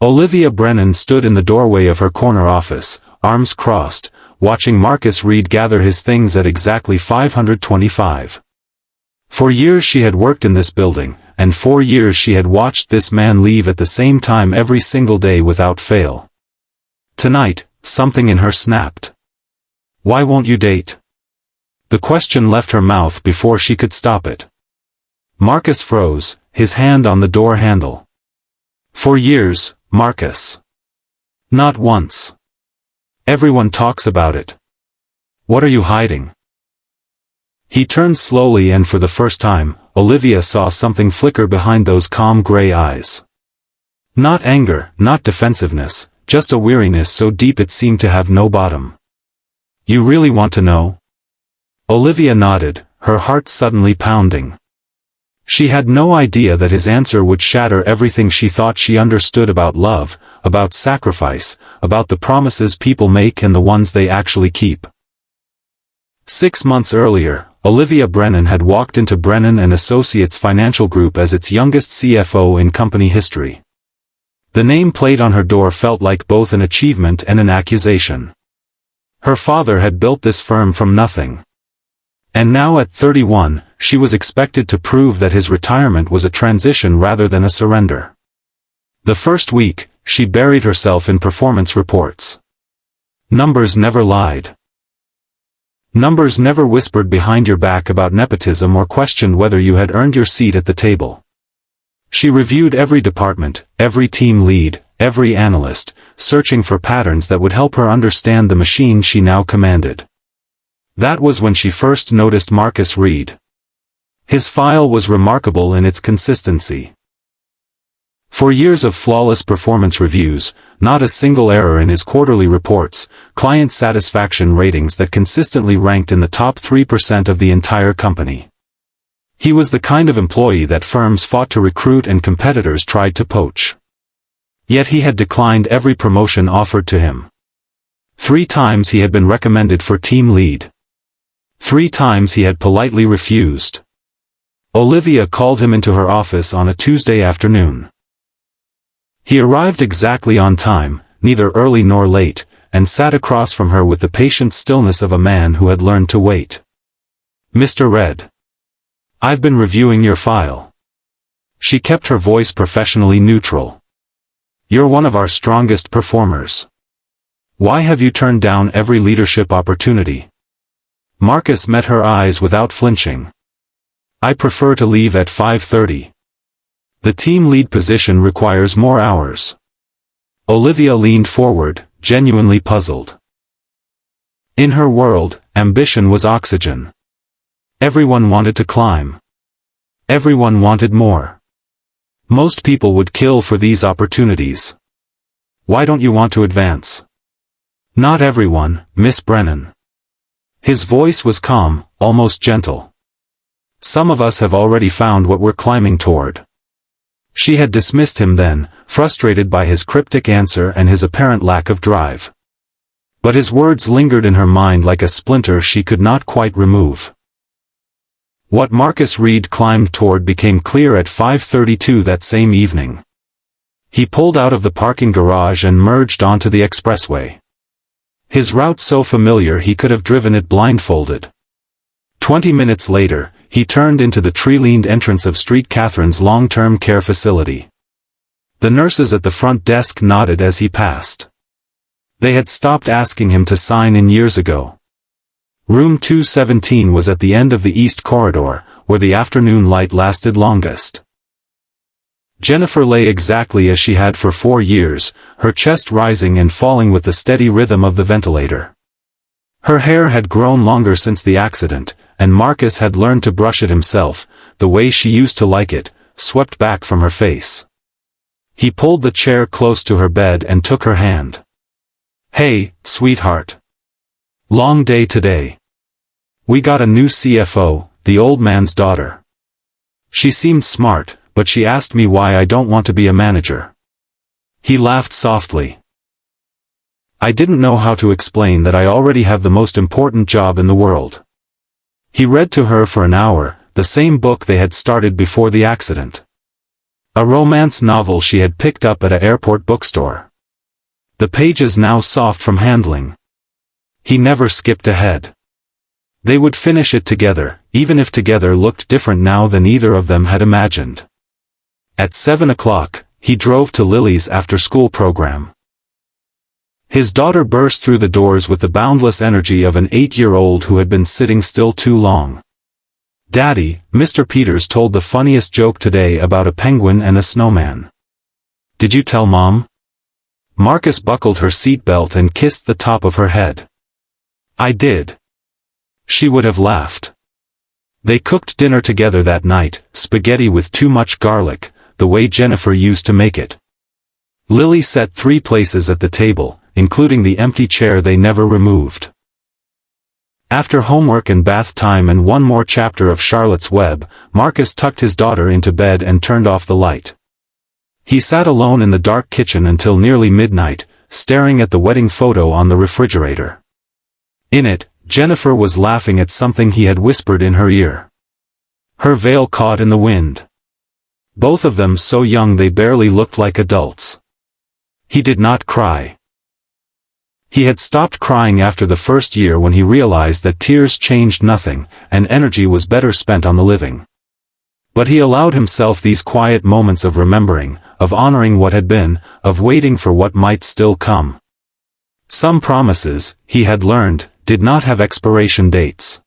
Olivia Brennan stood in the doorway of her corner office, arms crossed, watching Marcus Reed gather his things at exactly 525. For years she had worked in this building, and for years she had watched this man leave at the same time every single day without fail. Tonight, something in her snapped. "Why won't you date?" The question left her mouth before she could stop it. Marcus froze, his hand on the door handle. "For years, Marcus. Not once. Everyone talks about it. What are you hiding?" He turned slowly, and for the first time, Olivia saw something flicker behind those calm gray eyes. Not anger, not defensiveness, just a weariness so deep it seemed to have no bottom. "You really want to know?" Olivia nodded, her heart suddenly pounding. She had no idea that his answer would shatter everything she thought she understood about love, about sacrifice, about the promises people make and the ones they actually keep. 6 months earlier, Olivia Brennan had walked into Brennan & Associates Financial Group as its youngest CFO in company history. The name plate on her door felt like both an achievement and an accusation. Her father had built this firm from nothing. And now at 31, she was expected to prove that his retirement was a transition rather than a surrender. The first week, she buried herself in performance reports. Numbers never lied. Numbers never whispered behind your back about nepotism or questioned whether you had earned your seat at the table. She reviewed every department, every team lead, every analyst, searching for patterns that would help her understand the machine she now commanded. That was when she first noticed Marcus Reed. His file was remarkable in its consistency. For years of flawless performance reviews, not a single error in his quarterly reports, client satisfaction ratings that consistently ranked in the top 3% of the entire company. He was the kind of employee that firms fought to recruit and competitors tried to poach. Yet he had declined every promotion offered to him. 3 times he had been recommended for team lead. 3 times he had politely refused. Olivia called him into her office on a Tuesday afternoon. He arrived exactly on time, neither early nor late, and sat across from her with the patient stillness of a man who had learned to wait. "Mr. Red. I've been reviewing your file." She kept her voice professionally neutral. "You're one of our strongest performers. Why have you turned down every leadership opportunity?" Marcus met her eyes without flinching. "I prefer to leave at 5:30. The team lead position requires more hours." Olivia leaned forward, genuinely puzzled. In her world, ambition was oxygen. Everyone wanted to climb. Everyone wanted more. Most people would kill for these opportunities. "Why don't you want to advance?" "Not everyone, Miss Brennan." His voice was calm, almost gentle. "Some of us have already found what we're climbing toward." She had dismissed him then, frustrated by his cryptic answer and his apparent lack of drive. But his words lingered in her mind like a splinter she could not quite remove. What Marcus Reed climbed toward became clear at 5:32 that same evening. He pulled out of the parking garage and merged onto the expressway. His route so familiar he could have driven it blindfolded. 20 minutes later, he turned into the tree-leaned entrance of Street Catherine's long-term care facility. The nurses at the front desk nodded as he passed. They had stopped asking him to sign in years ago. Room 217 was at the end of the east corridor, where the afternoon light lasted longest. Jennifer lay exactly as she had for 4 years, her chest rising and falling with the steady rhythm of the ventilator. Her hair had grown longer since the accident, and Marcus had learned to brush it himself, the way she used to like it, swept back from her face. He pulled the chair close to her bed and took her hand. "Hey, sweetheart. Long day today. We got a new CFO, the old man's daughter. She seemed smart, but she asked me why I don't want to be a manager." He laughed softly. "I didn't know how to explain that I already have the most important job in the world." He read to her for an hour, the same book they had started before the accident. A romance novel she had picked up at an airport bookstore. The pages now soft from handling. He never skipped ahead. They would finish it together, even if together looked different now than either of them had imagined. At 7 o'clock, he drove to Lily's after-school program. His daughter burst through the doors with the boundless energy of an 8-year-old who had been sitting still too long. "Daddy, Mr. Peters told the funniest joke today about a penguin and a snowman. Did you tell Mom?" Marcus buckled her seatbelt and kissed the top of her head. "I did." She would have laughed. They cooked dinner together that night, spaghetti with too much garlic, the way Jennifer used to make it. Lily set 3 places at the table, including the empty chair they never removed. After homework and bath time and one more chapter of Charlotte's Web, Marcus tucked his daughter into bed and turned off the light. He sat alone in the dark kitchen until nearly midnight, staring at the wedding photo on the refrigerator. In it, Jennifer was laughing at something he had whispered in her ear. Her veil caught in the wind. Both of them so young they barely looked like adults. He did not cry. He had stopped crying after the first year when he realized that tears changed nothing, and energy was better spent on the living. But he allowed himself these quiet moments of remembering, of honoring what had been, of waiting for what might still come. Some promises, he had learned, did not have expiration dates.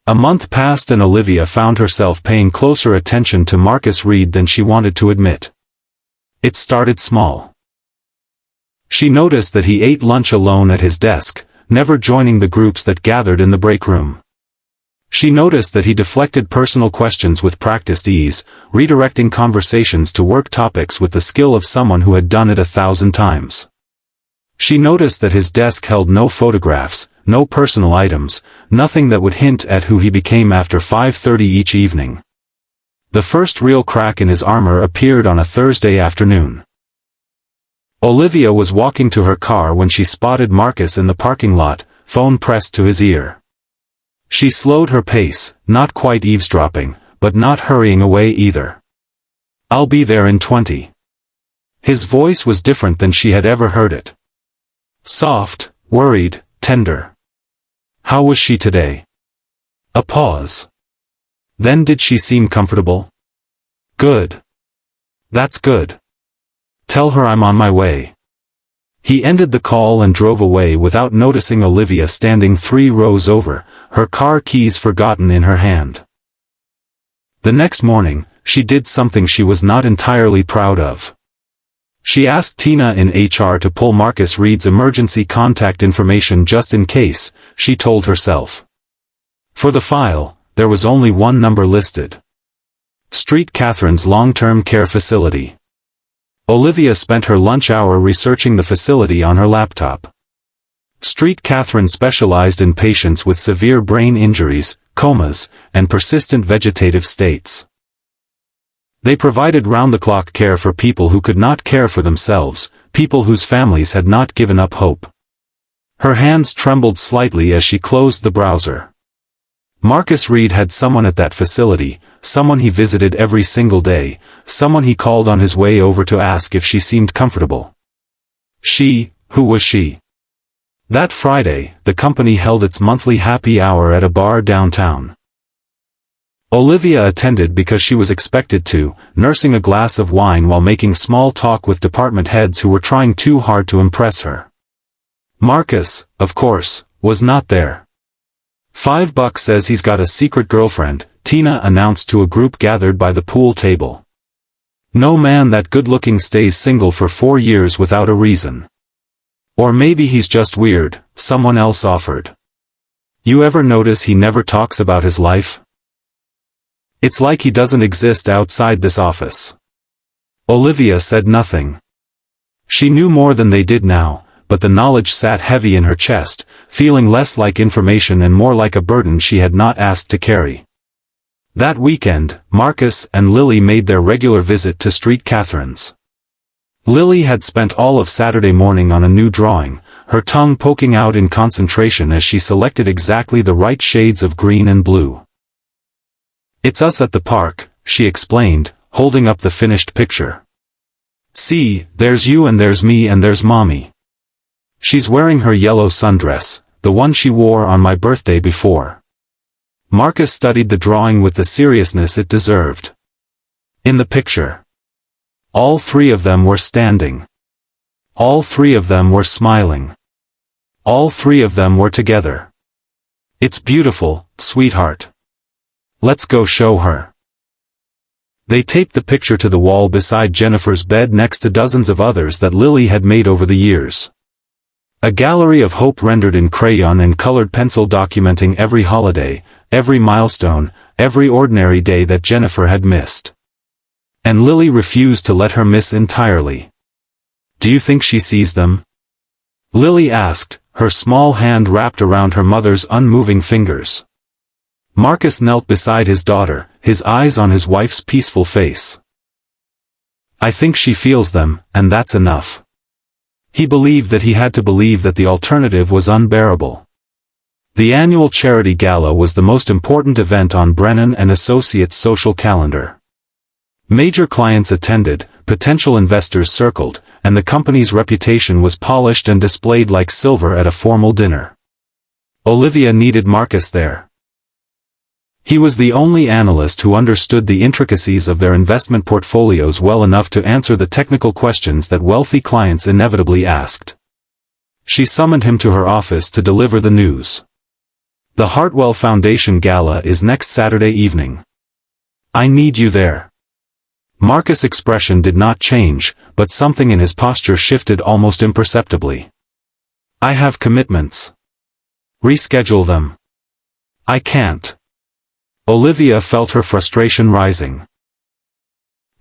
A month passed and Olivia found herself paying closer attention to Marcus Reed than she wanted to admit. It started small. She noticed that he ate lunch alone at his desk, never joining the groups that gathered in the break room. She noticed that he deflected personal questions with practiced ease, redirecting conversations to work topics with the skill of someone who had done it 1,000 times. She noticed that his desk held no photographs, no personal items, nothing that would hint at who he became after 5:30 each evening. The first real crack in his armor appeared on a Thursday afternoon. Olivia was walking to her car when she spotted Marcus in the parking lot, phone pressed to his ear. She slowed her pace, not quite eavesdropping, but not hurrying away either. "I'll be there in 20. His voice was different than she had ever heard it. Soft, worried, tender. How was she today? A pause. Then did she seem comfortable? Good. That's good. Tell her I'm on my way. He ended the call and drove away without noticing Olivia standing 3 rows over, her car keys forgotten in her hand. The next morning, she did something she was not entirely proud of. She asked Tina in HR to pull Marcus Reed's emergency contact information just in case, she told herself. For the file, there was only one number listed. Street Catherine's long-term care facility. Olivia spent her lunch hour researching the facility on her laptop. Street Catherine specialized in patients with severe brain injuries, comas, and persistent vegetative states. They provided round-the-clock care for people who could not care for themselves, people whose families had not given up hope. Her hands trembled slightly as she closed the browser. Marcus Reed had someone at that facility, someone he visited every single day, someone he called on his way over to ask if she seemed comfortable. Who was she? That Friday, the company held its monthly happy hour at a bar downtown. Olivia attended because she was expected to, nursing a glass of wine while making small talk with department heads who were trying too hard to impress her. Marcus, of course, was not there. $5 says he's got a secret girlfriend, Tina announced to a group gathered by the pool table. No man that good-looking stays single for 4 years without a reason. Or maybe he's just weird, someone else offered. You ever notice he never talks about his life? It's like he doesn't exist outside this office. Olivia said nothing. She knew more than they did now, but the knowledge sat heavy in her chest, feeling less like information and more like a burden she had not asked to carry. That weekend, Marcus and Lily made their regular visit to Street Catherine's. Lily had spent all of Saturday morning on a new drawing, her tongue poking out in concentration as she selected exactly the right shades of green and blue. It's us at the park, she explained, holding up the finished picture. "See, there's you and there's me and there's Mommy. She's wearing her yellow sundress, the one she wore on my birthday before." Marcus studied the drawing with the seriousness it deserved. In the picture, all three of them were standing. All three of them were smiling. All three of them were together. "It's beautiful, sweetheart. Let's go show her." They taped the picture to the wall beside Jennifer's bed next to dozens of others that Lily had made over the years. A gallery of hope rendered in crayon and colored pencil documenting every holiday, every milestone, every ordinary day that Jennifer had missed. And Lily refused to let her miss entirely. "Do you think she sees them?" Lily asked, her small hand wrapped around her mother's unmoving fingers. Marcus knelt beside his daughter, his eyes on his wife's peaceful face. "I think she feels them, and that's enough." He believed that he had to believe that the alternative was unbearable. The annual charity gala was the most important event on Brennan and Associates' social calendar. Major clients attended, potential investors circled, and the company's reputation was polished and displayed like silver at a formal dinner. Olivia needed Marcus there. He was the only analyst who understood the intricacies of their investment portfolios well enough to answer the technical questions that wealthy clients inevitably asked. She summoned him to her office to deliver the news. "The Hartwell Foundation Gala is next Saturday evening. I need you there." Marcus' expression did not change, but something in his posture shifted almost imperceptibly. "I have commitments. Reschedule them." "I can't." Olivia felt her frustration rising.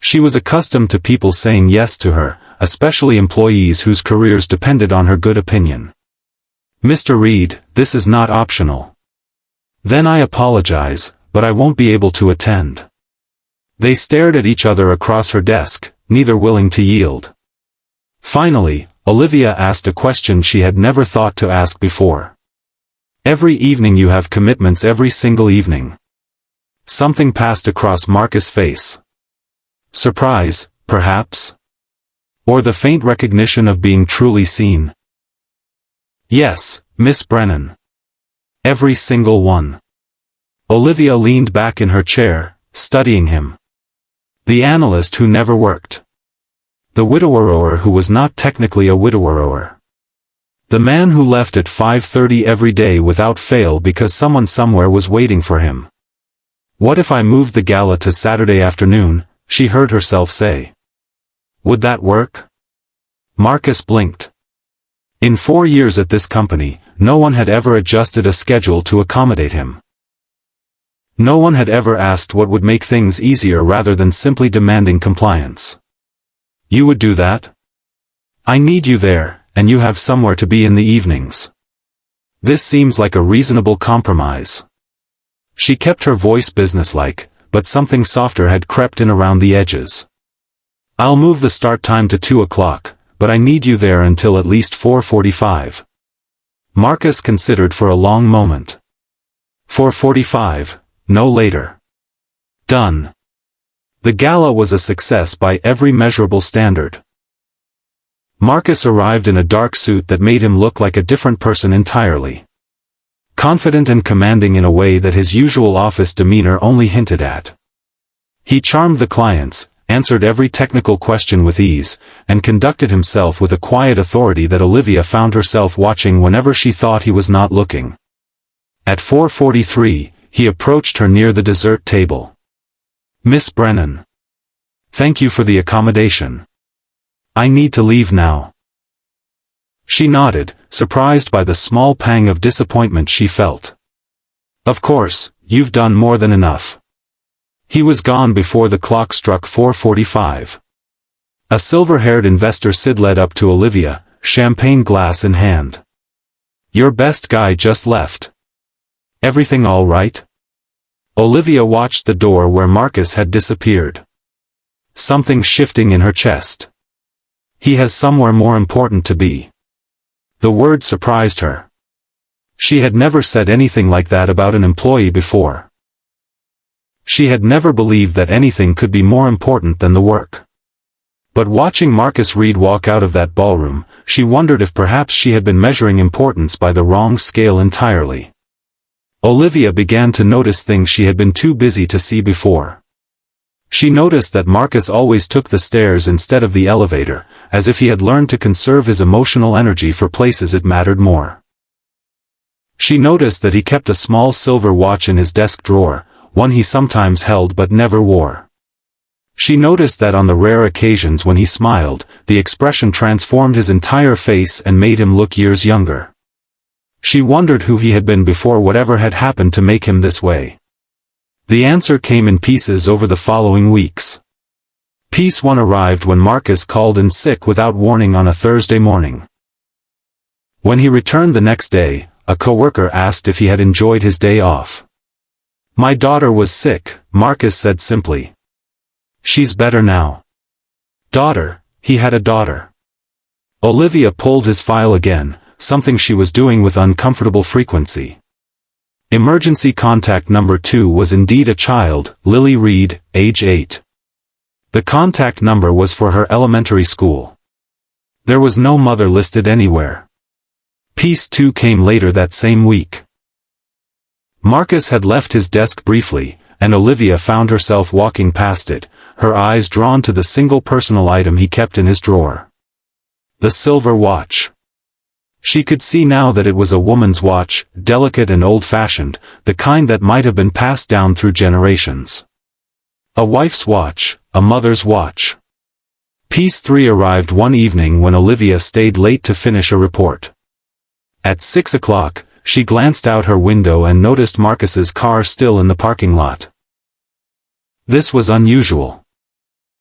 She was accustomed to people saying yes to her, especially employees whose careers depended on her good opinion. "Mr. Reed, this is not optional." "Then I apologize, but I won't be able to attend." They stared at each other across her desk, neither willing to yield. Finally, Olivia asked a question she had never thought to ask before. "Every evening you have commitments every single evening." Something passed across Marcus' face. Surprise, perhaps? Or the faint recognition of being truly seen? "Yes, Miss Brennan. Every single one." Olivia leaned back in her chair, studying him. The analyst who never worked. The widower who was not technically a widower. The man who left at 5:30 every day without fail because someone somewhere was waiting for him. "What if I moved the gala to Saturday afternoon?" she heard herself say. "Would that work?" Marcus blinked. In 4 years at this company, no one had ever adjusted a schedule to accommodate him. No one had ever asked what would make things easier rather than simply demanding compliance. "You would do that?" "I need you there, and you have somewhere to be in the evenings. This seems like a reasonable compromise." She kept her voice businesslike, but something softer had crept in around the edges. "I'll move the start time to 2 o'clock, but I need you there until at least 4:45. Marcus considered for a long moment. 4:45, no later. Done. The gala was a success by every measurable standard. Marcus arrived in a dark suit that made him look like a different person entirely. Confident and commanding in a way that his usual office demeanor only hinted at. He charmed the clients, answered every technical question with ease, and conducted himself with a quiet authority that Olivia found herself watching whenever she thought he was not looking. At 4:43, he approached her near the dessert table. "Miss Brennan. Thank you for the accommodation. I need to leave now." She nodded, surprised by the small pang of disappointment she felt. "Of course, you've done more than enough." He was gone before the clock struck 4:45. A silver-haired investor sidled up to Olivia, champagne glass in hand. "Your best guy just left. Everything all right?" Olivia watched the door where Marcus had disappeared. Something shifting in her chest. He has somewhere more important to be. The word surprised her. She had never said anything like that about an employee before. She had never believed that anything could be more important than the work. But watching Marcus Reed walk out of that ballroom, she wondered if perhaps she had been measuring importance by the wrong scale entirely. Olivia began to notice things she had been too busy to see before. She noticed that Marcus always took the stairs instead of the elevator, as if he had learned to conserve his emotional energy for places it mattered more. She noticed that he kept a small silver watch in his desk drawer, one he sometimes held but never wore. She noticed that on the rare occasions when he smiled, the expression transformed his entire face and made him look years younger. She wondered who he had been before whatever had happened to make him this way. The answer came in pieces over the following weeks. Piece 1 arrived when Marcus called in sick without warning on a Thursday morning. When he returned the next day, a coworker asked if he had enjoyed his day off. "My daughter was sick," Marcus said simply. "She's better now." Daughter, he had a daughter. Olivia pulled his file again, something she was doing with uncomfortable frequency. Emergency contact number 2 was indeed a child, Lily Reed, age 8. The contact number was for her elementary school. There was no mother listed anywhere. Piece 2 came later that same week. Marcus had left his desk briefly, and Olivia found herself walking past it, her eyes drawn to the single personal item he kept in his drawer. The silver watch. She could see now that it was a woman's watch, delicate and old-fashioned, the kind that might have been passed down through generations. A wife's watch, a mother's watch. Piece 3 arrived one evening when Olivia stayed late to finish a report. At 6 o'clock, she glanced out her window and noticed Marcus's car still in the parking lot. This was unusual.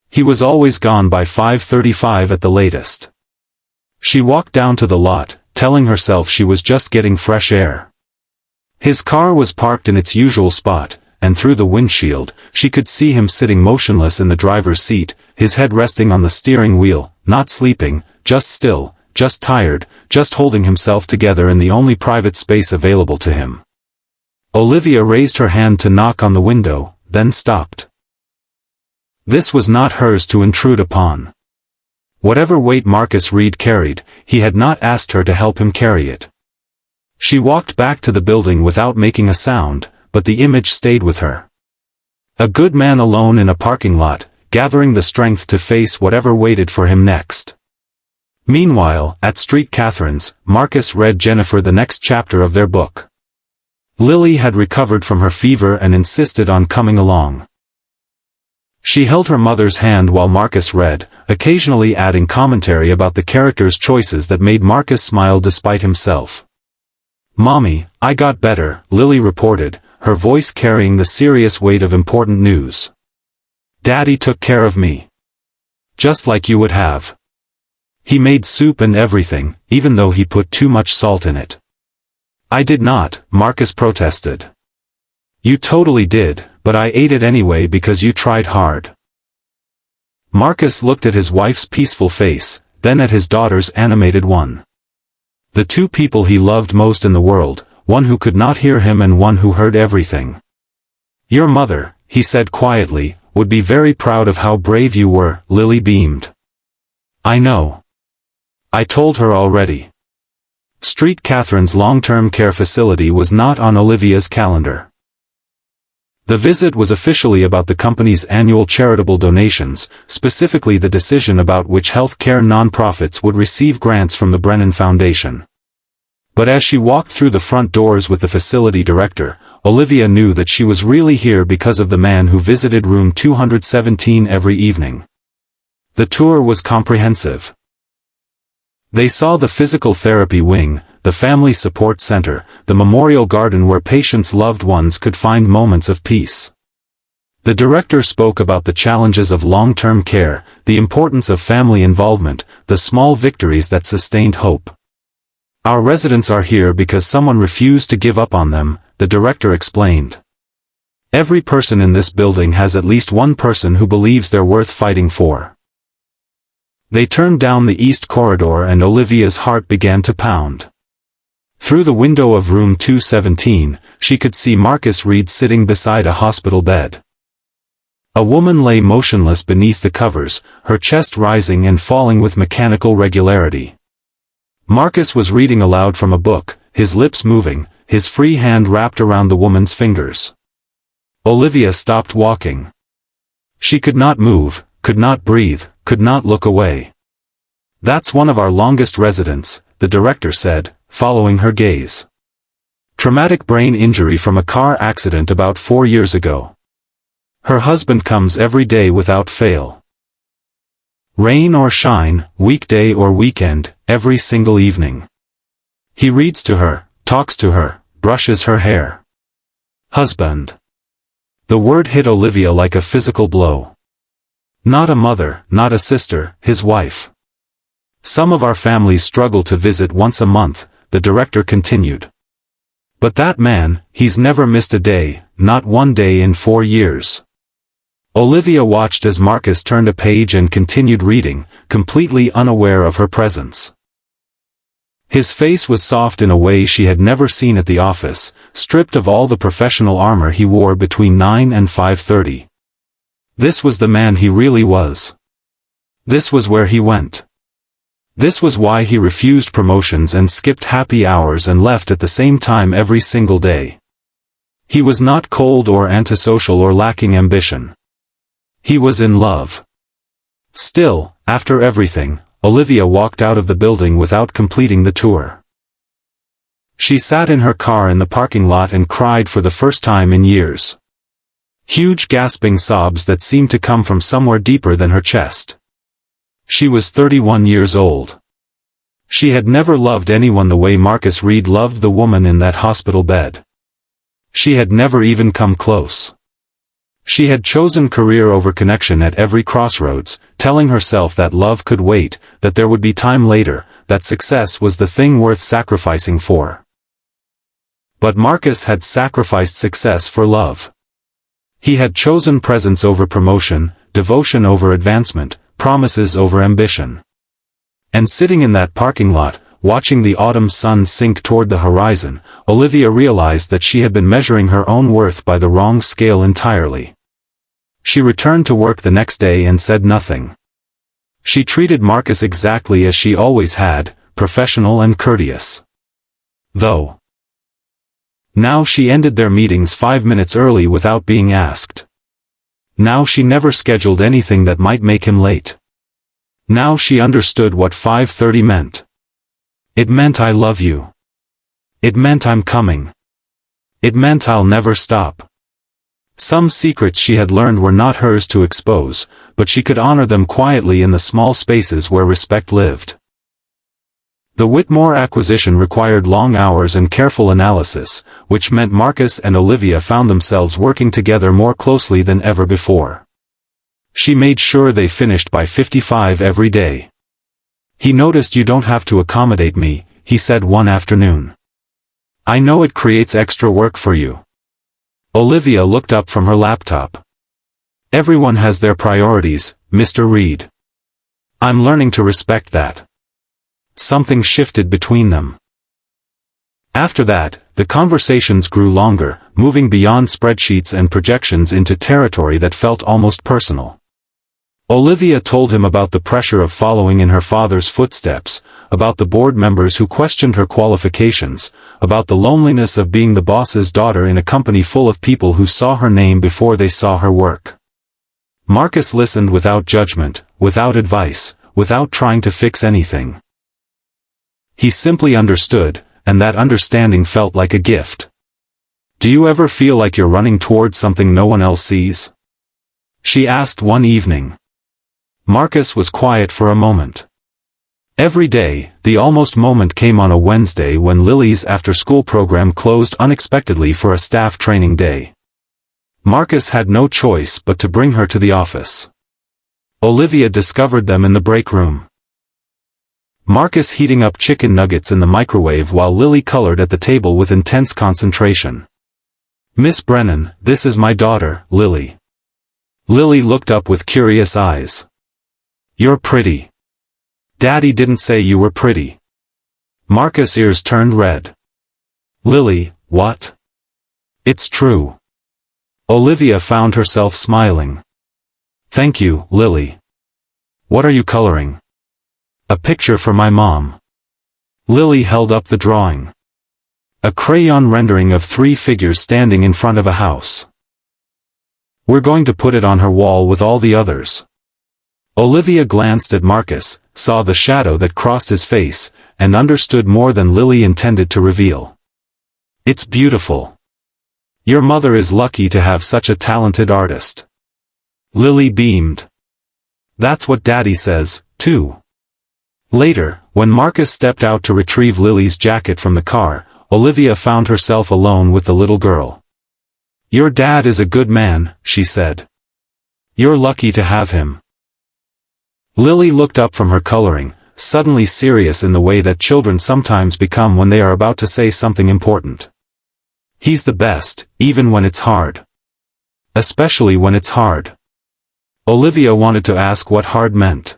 He was always gone by 5:35 at the latest. She walked down to the lot, telling herself she was just getting fresh air. His car was parked in its usual spot, and through the windshield, she could see him sitting motionless in the driver's seat, his head resting on the steering wheel, not sleeping, just still, just tired, just holding himself together in the only private space available to him. Olivia raised her hand to knock on the window, then stopped. This was not hers to intrude upon. Whatever weight Marcus Reed carried, he had not asked her to help him carry it. She walked back to the building without making a sound, but the image stayed with her. A good man alone in a parking lot, gathering the strength to face whatever waited for him next. Meanwhile, at Street Catherine's, Marcus read Jennifer the next chapter of their book. Lily had recovered from her fever and insisted on coming along. She held her mother's hand while Marcus read, occasionally adding commentary about the character's choices that made Marcus smile despite himself. "Mommy, I got better," Lily reported, her voice carrying the serious weight of important news. "Daddy took care of me. Just like you would have. He made soup and everything, even though he put too much salt in it." "I did not," Marcus protested. "You totally did, but I ate it anyway because you tried hard." Marcus looked at his wife's peaceful face, then at his daughter's animated one. The two people he loved most in the world, one who could not hear him and one who heard everything. "Your mother," he said quietly, "would be very proud of how brave you were," Lily beamed. "I know. I told her already." Street Catherine's long-term care facility was not on Olivia's calendar. The visit was officially about the company's annual charitable donations, specifically the decision about which health care nonprofits would receive grants from the Brennan Foundation. But as she walked through the front doors with the facility director, Olivia knew that she was really here because of the man who visited room 217 every evening. The tour was comprehensive. They saw the physical therapy wing, the family support center, the memorial garden where patients' loved ones could find moments of peace. The director spoke about the challenges of long-term care, the importance of family involvement, the small victories that sustained hope. "Our residents are here because someone refused to give up on them," the director explained. "Every person in this building has at least one person who believes they're worth fighting for." They turned down the east corridor and Olivia's heart began to pound. Through the window of room 217, she could see Marcus Reed sitting beside a hospital bed. A woman lay motionless beneath the covers, her chest rising and falling with mechanical regularity. Marcus was reading aloud from a book, his lips moving, his free hand wrapped around the woman's fingers. Olivia stopped walking. She could not move, could not breathe, could not look away. "That's one of our longest residents," the director said, following her gaze. "Traumatic brain injury from a car accident about 4 years ago. Her husband comes every day without fail. Rain or shine, weekday or weekend, every single evening. He reads to her, talks to her, brushes her hair. Husband." The word hit Olivia like a physical blow. Not a mother, not a sister, his wife. "Some of our families struggle to visit once a month," the director continued. "But that man, he's never missed a day, not one day in 4 years." Olivia watched as Marcus turned a page and continued reading, completely unaware of her presence. His face was soft in a way she had never seen at the office, stripped of all the professional armor he wore between 9 and 5:30. This was the man he really was. This was where he went. This was why he refused promotions and skipped happy hours and left at the same time every single day. He was not cold or antisocial or lacking ambition. He was in love. Still, after everything, Olivia walked out of the building without completing the tour. She sat in her car in the parking lot and cried for the first time in years. Huge gasping sobs that seemed to come from somewhere deeper than her chest. She was 31 years old. She had never loved anyone the way Marcus Reed loved the woman in that hospital bed. She had never even come close. She had chosen career over connection at every crossroads, telling herself that love could wait, that there would be time later, that success was the thing worth sacrificing for. But Marcus had sacrificed success for love. He had chosen presence over promotion, devotion over advancement, promises over ambition. And sitting in that parking lot, watching the autumn sun sink toward the horizon, Olivia realized that she had been measuring her own worth by the wrong scale entirely. She returned to work the next day and said nothing. She treated Marcus exactly as she always had, professional and courteous. Though. Now she ended their meetings 5 minutes early without being asked. Now she never scheduled anything that might make him late. Now she understood what 5:30 meant. It meant "I love you." It meant "I'm coming." It meant "I'll never stop." Some secrets she had learned were not hers to expose, but she could honor them quietly in the small spaces where respect lived. The Whitmore acquisition required long hours and careful analysis, which meant Marcus and Olivia found themselves working together more closely than ever before. She made sure they finished by 55 every day. "He noticed you don't have to accommodate me," he said one afternoon. "I know it creates extra work for you." Olivia looked up from her laptop. "Everyone has their priorities, Mr. Reed. I'm learning to respect that." Something shifted between them. After that, the conversations grew longer, moving beyond spreadsheets and projections into territory that felt almost personal. Olivia told him about the pressure of following in her father's footsteps, about the board members who questioned her qualifications, about the loneliness of being the boss's daughter in a company full of people who saw her name before they saw her work. Marcus listened without judgment, without advice, without trying to fix anything. He simply understood, and that understanding felt like a gift. "Do you ever feel like you're running towards something no one else sees?" she asked one evening. Marcus was quiet for a moment. Every day, the almost moment came on a Wednesday when Lily's after-school program closed unexpectedly for a staff training day. Marcus had no choice but to bring her to the office. Olivia discovered them in the break room. Marcus heating up chicken nuggets in the microwave while Lily colored at the table with intense concentration. "Miss Brennan, this is my daughter, Lily." Lily looked up with curious eyes. "You're pretty. Daddy didn't say you were pretty." Marcus' ears turned red. "Lily, what?" "It's true." Olivia found herself smiling. Thank you, Lily. What are you coloring? A picture for my mom. Lily held up the drawing. A crayon rendering of 3 figures standing in front of a house. We're going to put it on her wall with all the others. Olivia glanced at Marcus, saw the shadow that crossed his face, and understood more than Lily intended to reveal. It's beautiful. Your mother is lucky to have such a talented artist. Lily beamed. That's what Daddy says, too. Later, when Marcus stepped out to retrieve Lily's jacket from the car, Olivia found herself alone with the little girl. Your dad is a good man, she said. You're lucky to have him. Lily looked up from her coloring, suddenly serious in the way that children sometimes become when they are about to say something important. He's the best, even when it's hard. Especially when it's hard. Olivia wanted to ask what hard meant.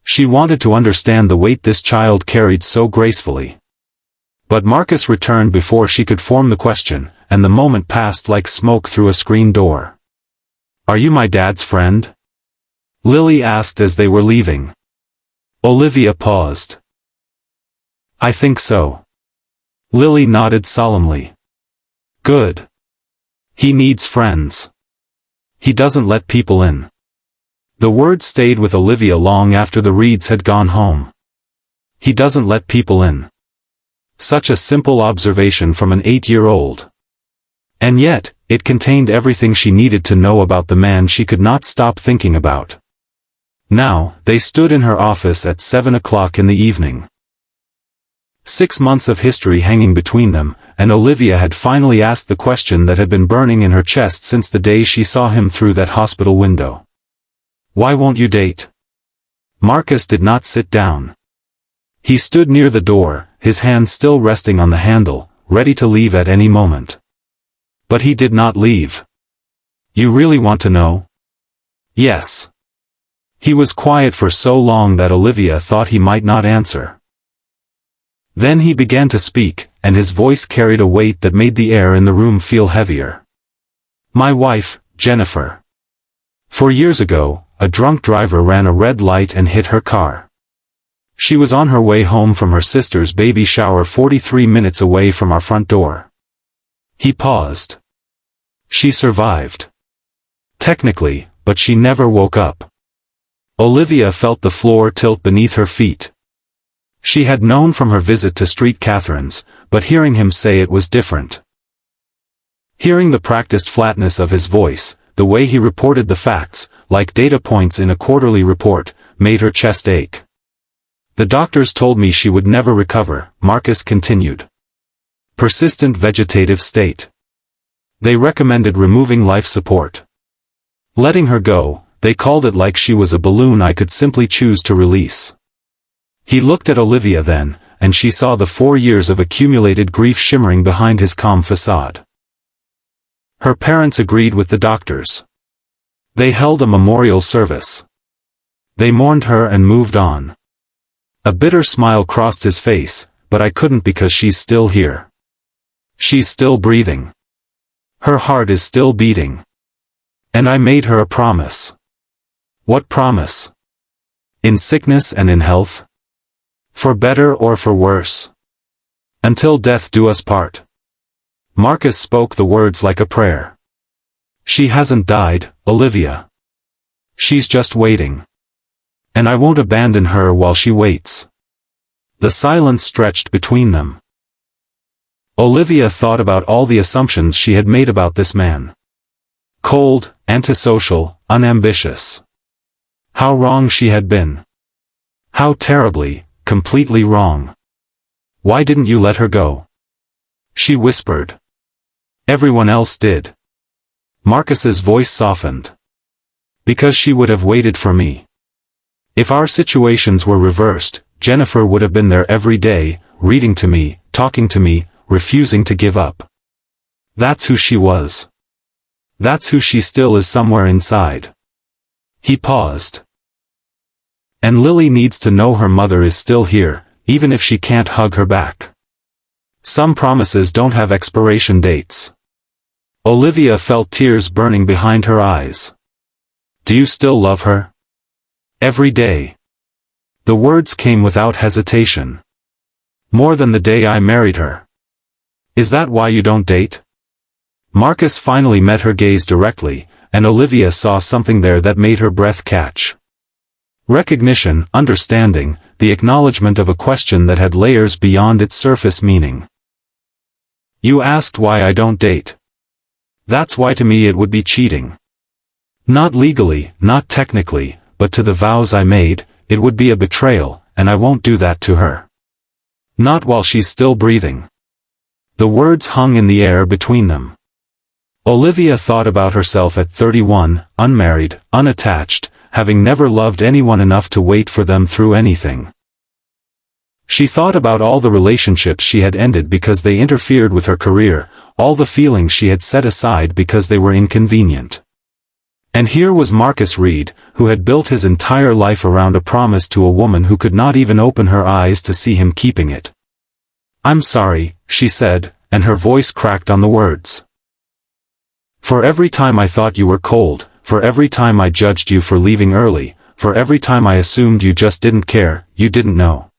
She wanted to understand the weight this child carried so gracefully. But Marcus returned before she could form the question, and the moment passed like smoke through a screen door. Are you my dad's friend? Lily asked as they were leaving. Olivia paused. I think so. Lily nodded solemnly. Good. He needs friends. He doesn't let people in. The word stayed with Olivia long after the Reeds had gone home. He doesn't let people in. Such a simple observation from an 8-year-old. And yet, it contained everything she needed to know about the man she could not stop thinking about. Now, they stood in her office at 7 o'clock in the evening. 6 months of history hanging between them, and Olivia had finally asked the question that had been burning in her chest since the day she saw him through that hospital window. Why won't you date? Marcus did not sit down. He stood near the door, his hand still resting on the handle, ready to leave at any moment. But he did not leave. You really want to know? Yes. He was quiet for so long that Olivia thought he might not answer. Then he began to speak, and his voice carried a weight that made the air in the room feel heavier. My wife, Jennifer. 4 years ago, a drunk driver ran a red light and hit her car. She was on her way home from her sister's baby shower 43 minutes away from our front door. He paused. She survived. Technically, but she never woke up. Olivia felt the floor tilt beneath her feet. She had known from her visit to Street Catherine's, but hearing him say it was different. Hearing the practiced flatness of his voice, the way he reported the facts, like data points in a quarterly report, made her chest ache. The doctors told me she would never recover, Marcus continued. Persistent vegetative state. They recommended removing life support. Letting her go, they called it like she was a balloon I could simply choose to release. He looked at Olivia then, and she saw the 4 years of accumulated grief shimmering behind his calm facade. Her parents agreed with the doctors. They held a memorial service. They mourned her and moved on. A bitter smile crossed his face, but I couldn't because she's still here. She's still breathing. Her heart is still beating. And I made her a promise. What promise? In sickness and in health? For better or for worse? Until death do us part. Marcus spoke the words like a prayer. She hasn't died, Olivia. She's just waiting. And I won't abandon her while she waits. The silence stretched between them. Olivia thought about all the assumptions she had made about this man. Cold, antisocial, unambitious. How wrong she had been. How terribly, completely wrong. Why didn't you let her go? She whispered. Everyone else did. Marcus's voice softened. Because she would have waited for me. If our situations were reversed, Jennifer would have been there every day, reading to me, talking to me, refusing to give up. That's who she was. That's who she still is somewhere inside. He paused. And Lily needs to know her mother is still here, even if she can't hug her back. Some promises don't have expiration dates. Olivia felt tears burning behind her eyes. Do you still love her? Every day. The words came without hesitation. More than the day I married her. Is that why you don't date? Marcus finally met her gaze directly, and Olivia saw something there that made her breath catch. Recognition, understanding, the acknowledgement of a question that had layers beyond its surface meaning. You asked why I don't date. That's why to me it would be cheating. Not legally, not technically, but to the vows I made, it would be a betrayal, and I won't do that to her. Not while she's still breathing. The words hung in the air between them. Olivia thought about herself at 31, unmarried, unattached, having never loved anyone enough to wait for them through anything. She thought about all the relationships she had ended because they interfered with her career, all the feelings she had set aside because they were inconvenient. And here was Marcus Reed, who had built his entire life around a promise to a woman who could not even open her eyes to see him keeping it. I'm sorry, she said, and her voice cracked on the words. For every time I thought you were cold, for every time I judged you for leaving early, for every time I assumed you just didn't care, you didn't know.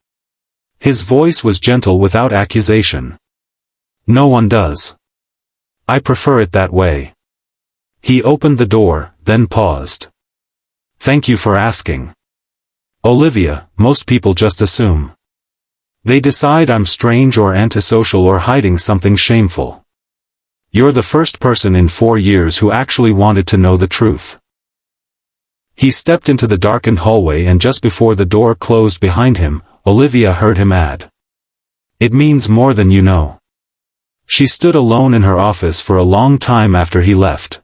His voice was gentle without accusation. No one does. I prefer it that way. He opened the door, then paused. Thank you for asking. Olivia, most people just assume. They decide I'm strange or antisocial or hiding something shameful. You're the first person in 4 years who actually wanted to know the truth. He stepped into the darkened hallway, and just before the door closed behind him, Olivia heard him add. It means more than you know. She stood alone in her office for a long time after he left.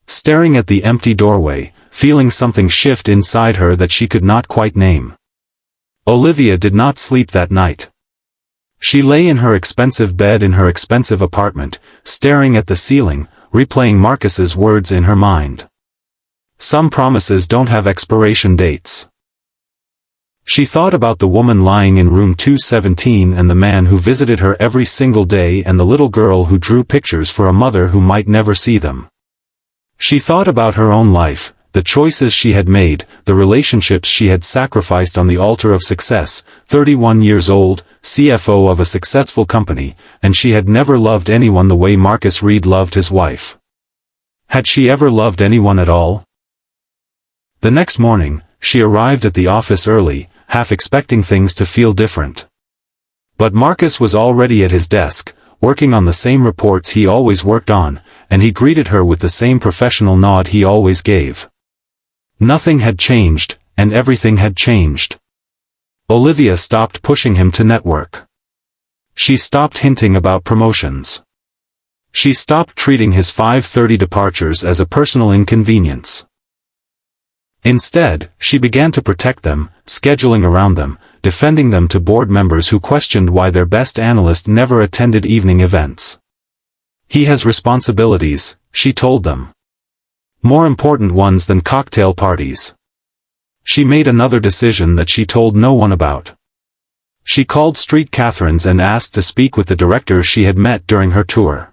Staring at the empty doorway, feeling something shift inside her that she could not quite name. Olivia did not sleep that night. She lay in her expensive bed in her expensive apartment, staring at the ceiling, replaying Marcus's words in her mind. Some promises don't have expiration dates. She thought about the woman lying in room 217 and the man who visited her every single day and the little girl who drew pictures for a mother who might never see them. She thought about her own life, the choices she had made, the relationships she had sacrificed on the altar of success, 31 years old, CFO of a successful company, and she had never loved anyone the way Marcus Reed loved his wife. Had she ever loved anyone at all? The next morning, she arrived at the office early, half expecting things to feel different. But Marcus was already at his desk, working on the same reports he always worked on, and he greeted her with the same professional nod he always gave. Nothing had changed, and everything had changed. Olivia stopped pushing him to network. She stopped hinting about promotions. She stopped treating his 5:30 departures as a personal inconvenience. Instead, she began to protect them, scheduling around them, defending them to board members who questioned why their best analyst never attended evening events. He has responsibilities, she told them. More important ones than cocktail parties. She made another decision that she told no one about. She called Street Catherine's and asked to speak with the director she had met during her tour.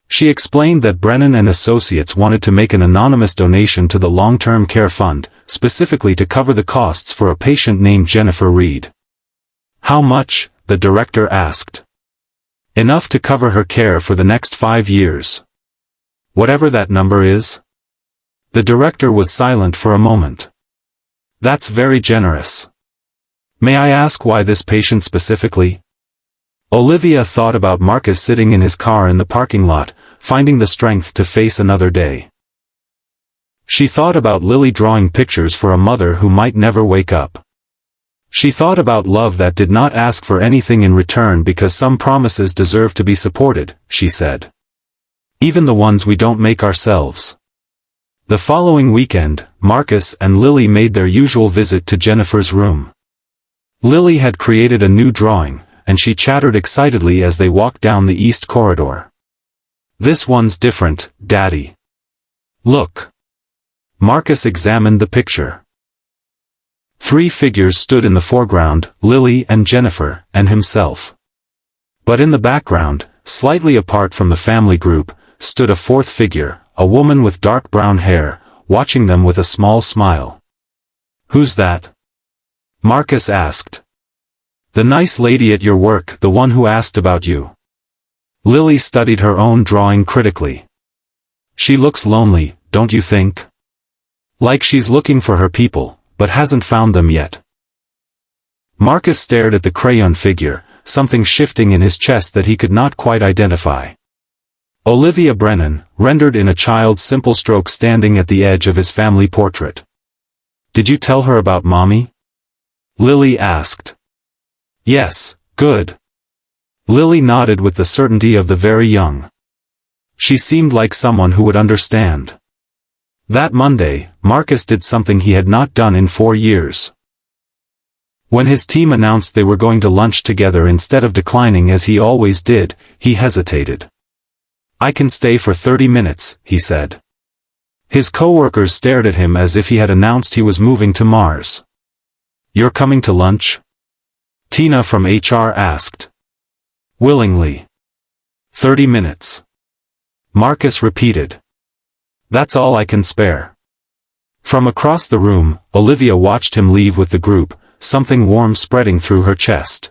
She explained that Brennan and Associates wanted to make an anonymous donation to the long-term care fund, specifically to cover the costs for a patient named Jennifer Reed. How much? The director asked. Enough to cover her care for the next 5 years. Whatever that number is. The director was silent for a moment. That's very generous. May I ask why this patient specifically? Olivia thought about Marcus sitting in his car in the parking lot, finding the strength to face another day. She thought about Lily drawing pictures for a mother who might never wake up. She thought about love that did not ask for anything in return because some promises deserve to be supported, she said. Even the ones we don't make ourselves. The following weekend, Marcus and Lily made their usual visit to Jennifer's room. Lily had created a new drawing, and she chattered excitedly as they walked down the east corridor. This one's different, Daddy. Look. Marcus examined the picture. 3 figures stood in the foreground, Lily and Jennifer, and himself. But in the background, slightly apart from the family group, stood a 4th figure, a woman with dark brown hair, watching them with a small smile. "Who's that?" Marcus asked. "The nice lady at your work, the one who asked about you." Lily studied her own drawing critically. "She looks lonely, don't you think? Like she's looking for her people, but hasn't found them yet." Marcus stared at the crayon figure, something shifting in his chest that he could not quite identify. Olivia Brennan, rendered in a child's simple stroke standing at the edge of his family portrait. "Did you tell her about Mommy?" Lily asked. "Yes, good." Lily nodded with the certainty of the very young. She seemed like someone who would understand. That Monday, Marcus did something he had not done in 4 years. When his team announced they were going to lunch together instead of declining as he always did, he hesitated. "I can stay for 30 minutes, he said. His coworkers stared at him as if he had announced he was moving to Mars. "You're coming to lunch?" Tina from HR asked. "Willingly." 30 minutes. Marcus repeated. "That's all I can spare." From across the room, Olivia watched him leave with the group, something warm spreading through her chest.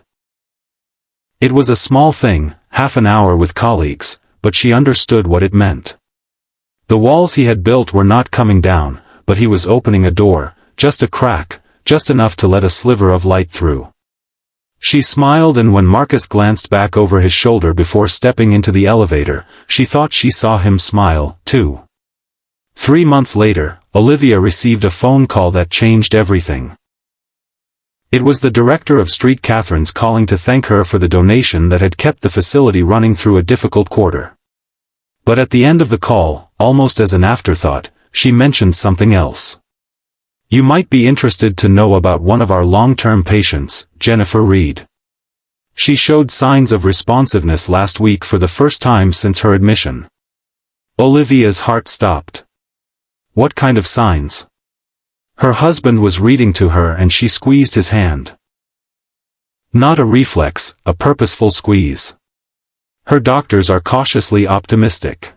It was a small thing, half an hour with colleagues, but she understood what it meant. The walls he had built were not coming down, but he was opening a door, just a crack, just enough to let a sliver of light through. She smiled, and when Marcus glanced back over his shoulder before stepping into the elevator, she thought she saw him smile, too. 3 months later, Olivia received a phone call that changed everything. It was the director of Street Catherine's calling to thank her for the donation that had kept the facility running through a difficult quarter. But at the end of the call, almost as an afterthought, she mentioned something else. "You might be interested to know about one of our long-term patients, Jennifer Reed. She showed signs of responsiveness last week for the first time since her admission." Olivia's heart stopped. What kind of signs? Her husband was reading to her and she squeezed his hand. Not a reflex, a purposeful squeeze. Her doctors are cautiously optimistic.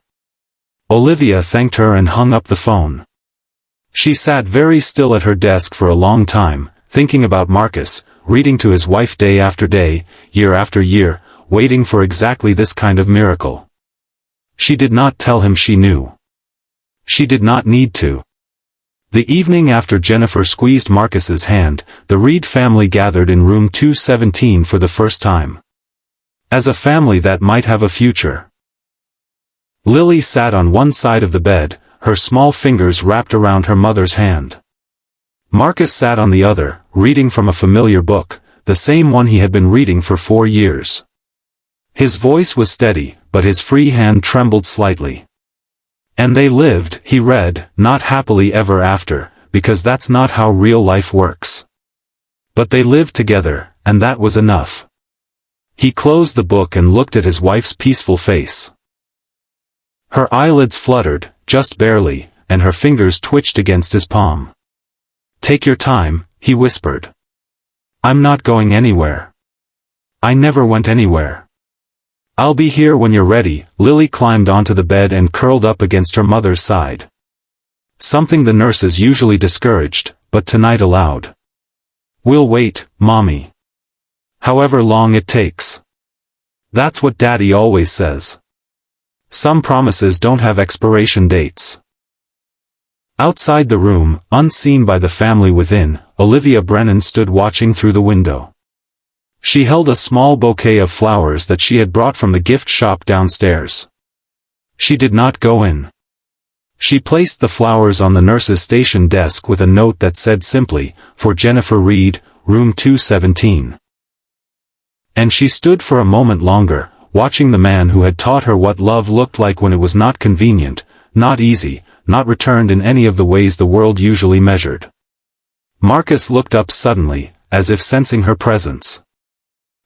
Olivia thanked her and hung up the phone. She sat very still at her desk for a long time, thinking about Marcus, reading to his wife day after day, year after year, waiting for exactly this kind of miracle. She did not tell him she knew. She did not need to. The evening after Jennifer squeezed Marcus's hand, the Reed family gathered in room 217 for the first time. As a family that might have a future. Lily sat on one side of the bed, her small fingers wrapped around her mother's hand. Marcus sat on the other, reading from a familiar book, the same one he had been reading for 4 years. His voice was steady, but his free hand trembled slightly. "And they lived," he read, "not happily ever after, because that's not how real life works. But they lived together, and that was enough." He closed the book and looked at his wife's peaceful face. Her eyelids fluttered, just barely, and her fingers twitched against his palm. "Take your time," he whispered. "I'm not going anywhere. I never went anywhere. I'll be here when you're ready." Lily climbed onto the bed and curled up against her mother's side. Something the nurses usually discouraged, but tonight allowed. "We'll wait, Mommy. However long it takes. That's what Daddy always says. Some promises don't have expiration dates." Outside the room, unseen by the family within, Olivia Brennan stood watching through the window. She held a small bouquet of flowers that she had brought from the gift shop downstairs. She did not go in. She placed the flowers on the nurse's station desk with a note that said simply, "For Jennifer Reed, room 217. And she stood for a moment longer, watching the man who had taught her what love looked like when it was not convenient, not easy, not returned in any of the ways the world usually measured. Marcus looked up suddenly, as if sensing her presence.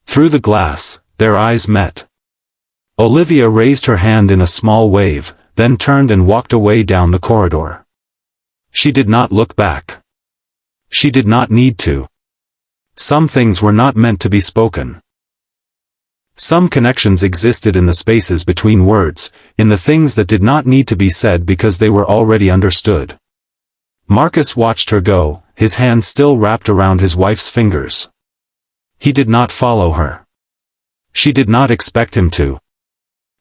Through the glass, their eyes met. Olivia raised her hand in a small wave, then turned and walked away down the corridor. She did not look back. She did not need to. Some things were not meant to be spoken. Some connections existed in the spaces between words, in the things that did not need to be said because they were already understood. Marcus watched her go, his hand still wrapped around his wife's fingers. He did not follow her. She did not expect him to.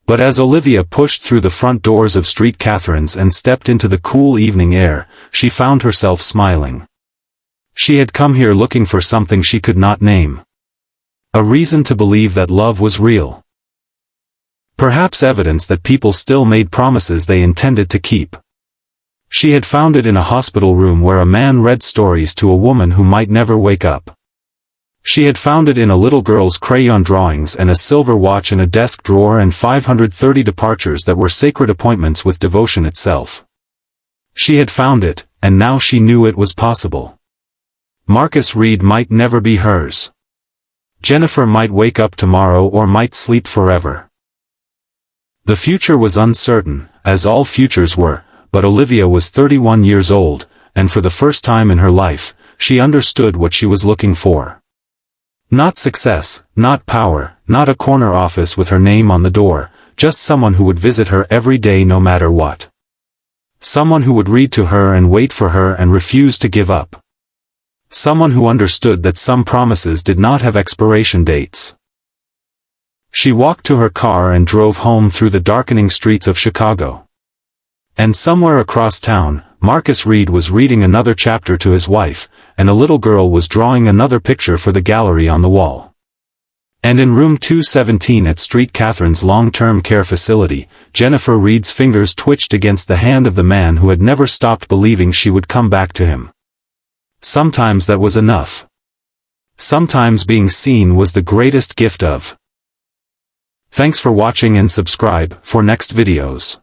But as Olivia pushed through the front doors of Street Catherine's and stepped into the cool evening air, she found herself smiling. She had come here looking for something she could not name. A reason to believe that love was real. Perhaps evidence that people still made promises they intended to keep. She had found it in a hospital room where a man read stories to a woman who might never wake up. She had found it in a little girl's crayon drawings and a silver watch in a desk drawer and 530 departures that were sacred appointments with devotion itself. She had found it, and now she knew it was possible. Marcus Reed might never be hers. Jennifer might wake up tomorrow or might sleep forever. The future was uncertain, as all futures were, but Olivia was 31 years old, and for the first time in her life, she understood what she was looking for. Not success, not power, not a corner office with her name on the door, just someone who would visit her every day no matter what. Someone who would read to her and wait for her and refuse to give up. Someone who understood that some promises did not have expiration dates. She walked to her car and drove home through the darkening streets of Chicago. And somewhere across town, Marcus Reed was reading another chapter to his wife, and a little girl was drawing another picture for the gallery on the wall. And in room 217 at Street Catherine's long-term care facility, Jennifer Reed's fingers twitched against the hand of the man who had never stopped believing she would come back to him. Sometimes that was enough. Sometimes being seen was the greatest gift of. Thanks for watching and subscribe for next videos.